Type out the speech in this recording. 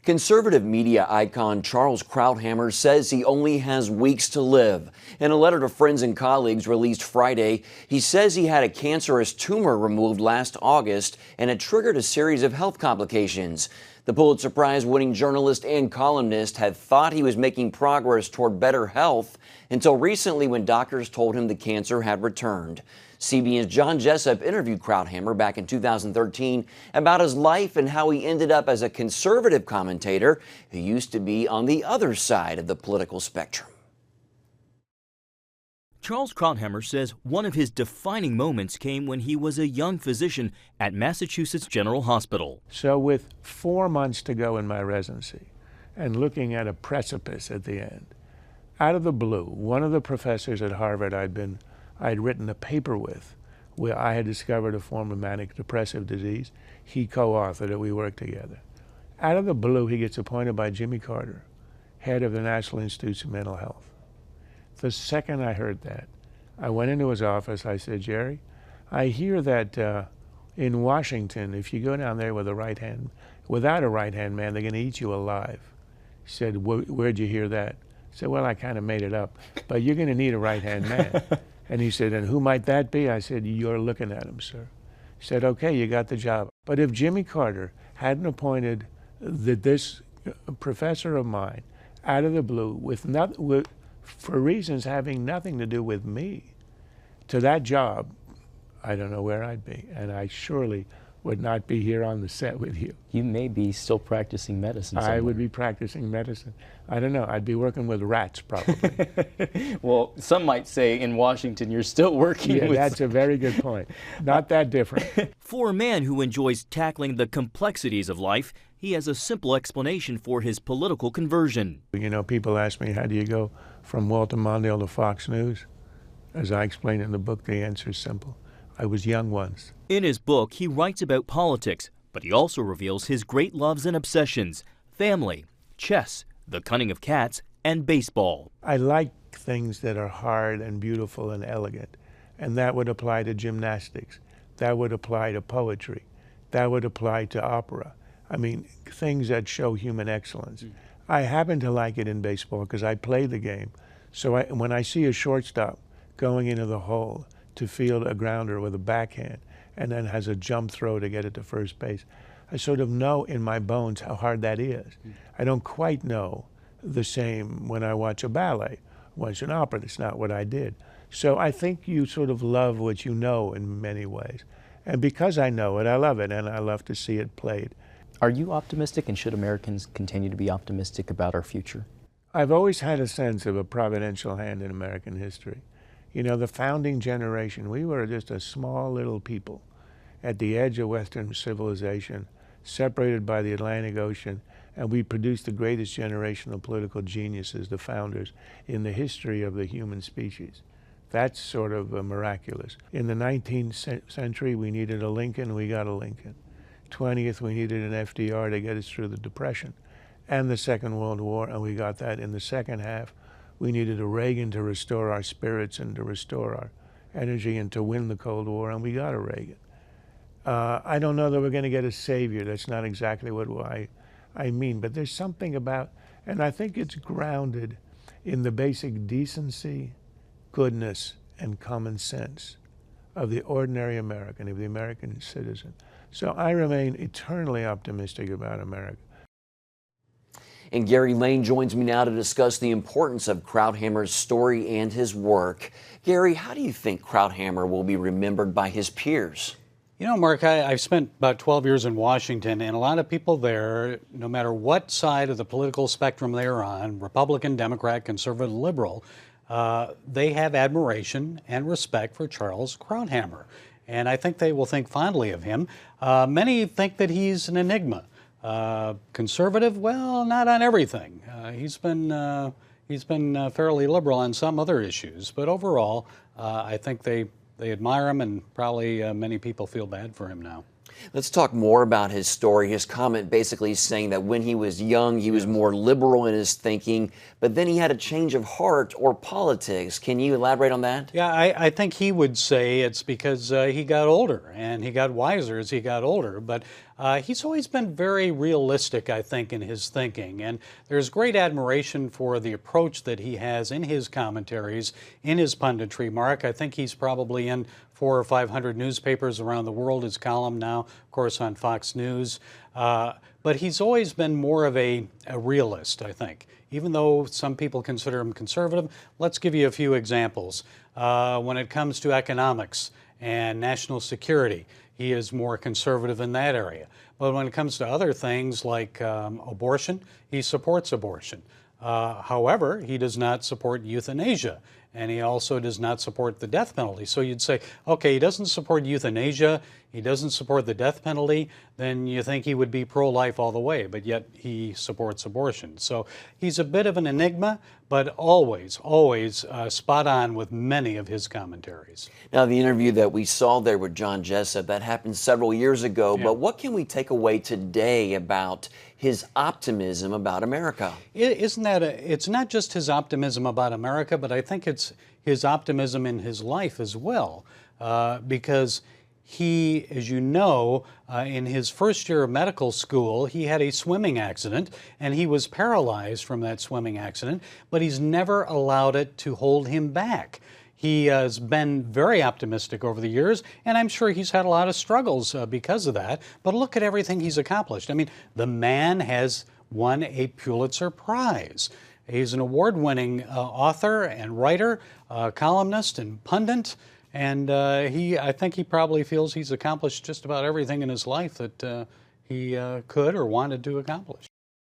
Conservative media icon Charles Krauthammer says he only has weeks to live. In a letter to friends and colleagues released Friday, he says he had a cancerous tumor removed last August and it triggered a series of health complications. The Pulitzer Prize-winning journalist and columnist had thought he was making progress toward better health until recently when doctors told him the cancer had returned. CBN's John Jessup interviewed Krauthammer back in 2013 about his life and how he ended up as a conservative commentator who used to be on the other side of the political spectrum. Charles Krauthammer says one of his defining moments came when he was a young physician at Massachusetts General Hospital. So with 4 months to go in my residency and looking at a precipice at the end, out of the blue, one of the professors at Harvard I'd written a paper with, where I had discovered a form of manic depressive disease. He co-authored it, we worked together. Out of the blue, he gets appointed by Jimmy Carter, head of the National Institutes of Mental Health. The second I heard that, I went into his office, I said, Jerry, I hear that in Washington, if you go down there with without a right-hand man, they're gonna eat you alive. He said, where'd you hear that? I said, well, I kind of made it up, but you're gonna need a right-hand man. And he said, and who might that be? I said, you're looking at him, sir. He said, okay, you got the job. But if Jimmy Carter hadn't appointed this professor of mine out of the blue for reasons having nothing to do with me to that job, I don't know where I'd be. And I surely would not be here on the set with you. You may be still practicing medicine somewhere. I would be practicing medicine. I don't know. I'd be working with rats, probably. Well, some might say in Washington you're still working with... Yeah, that's a very good point. Not that different. For a man who enjoys tackling the complexities of life, he has a simple explanation for his political conversion. You know, people ask me, how do you go from Walter Mondale to Fox News? As I explain in the book, the answer is simple. I was young once. In his book, he writes about politics, but he also reveals his great loves and obsessions: family, chess, the cunning of cats, and baseball. I like things that are hard and beautiful and elegant, and that would apply to gymnastics. That would apply to poetry. That would apply to opera. I mean, things that show human excellence. I happen to like it in baseball because I play the game. So when I see a shortstop going into the hole to field a grounder with a backhand and then has a jump throw to get it to first base, I sort of know in my bones how hard that is. I don't quite know the same when I watch a ballet, watch an opera. That's not what I did. So I think you sort of love what you know in many ways. And because I know it, I love it, and I love to see it played. Are you optimistic, and should Americans continue to be optimistic about our future? I've always had a sense of a providential hand in American history. You know, the founding generation, we were just a small little people at the edge of Western civilization, separated by the Atlantic Ocean, and we produced the greatest generation of political geniuses, the founders, in the history of the human species. That's sort of miraculous. In the 19th century, we needed a Lincoln, we got a Lincoln. 20th, we needed an FDR to get us through the Depression and the Second World War, and we got that in the second half. We needed a Reagan to restore our spirits and to restore our energy and to win the Cold War, and we got a Reagan. I don't know that we're going to get a savior. That's not exactly what I mean, but there's something about, and I think it's grounded in the basic decency, goodness, and common sense of the ordinary American, of the American citizen. So I remain eternally optimistic about America. And Gary Lane joins me now to discuss the importance of Krauthammer's story and his work. Gary, how do you think Krauthammer will be remembered by his peers? You know, Mark, I've spent about 12 years in Washington, and a lot of people there, no matter what side of the political spectrum they're on, Republican, Democrat, conservative, liberal, they have admiration and respect for Charles Krauthammer. And I think they will think fondly of him. Many think that he's an enigma. Conservative? Well, not on everything. He's been fairly liberal on some other issues, but overall, I think they admire him, and probably many people feel bad for him now. Let's talk more about his story. His comment basically saying that when he was young, he was more liberal in his thinking, but then he had a change of heart or politics. Can you elaborate on that? Yeah, I think he would say it's because he got older, and he got wiser as he got older. But He's always been very realistic, I think, in his thinking, and there's great admiration for the approach that he has in his commentaries, in his punditry. Mark, I think he's probably in 400 or 500 newspapers around the world, his column now, of course, on Fox News. But he's always been more of a realist, I think. Even though some people consider him conservative, let's give you a few examples. When it comes to economics and national security, he is more conservative in that area. But when it comes to other things like abortion, he supports abortion. However, he does not support euthanasia, and he also does not support the death penalty. So you'd say, okay, he doesn't support euthanasia, he doesn't support the death penalty, then you think he would be pro-life all the way, but yet he supports abortion. So he's a bit of an enigma, but always spot on with many of his commentaries. Now, the interview that we saw there with John Jessup, that happened several years ago, but what can we take away today about his optimism about America? Isn't that it's not just his optimism about America, but I think it's his optimism in his life as well, because he, as you know, in his first year of medical school, he had a swimming accident, and he was paralyzed from that swimming accident, but he's never allowed it to hold him back. He has been very optimistic over the years, and I'm sure he's had a lot of struggles because of that, but look at everything he's accomplished. I mean, the man has won a Pulitzer Prize. He's an award-winning author and writer, columnist and pundit, and I think he probably feels he's accomplished just about everything in his life that he could or wanted to accomplish.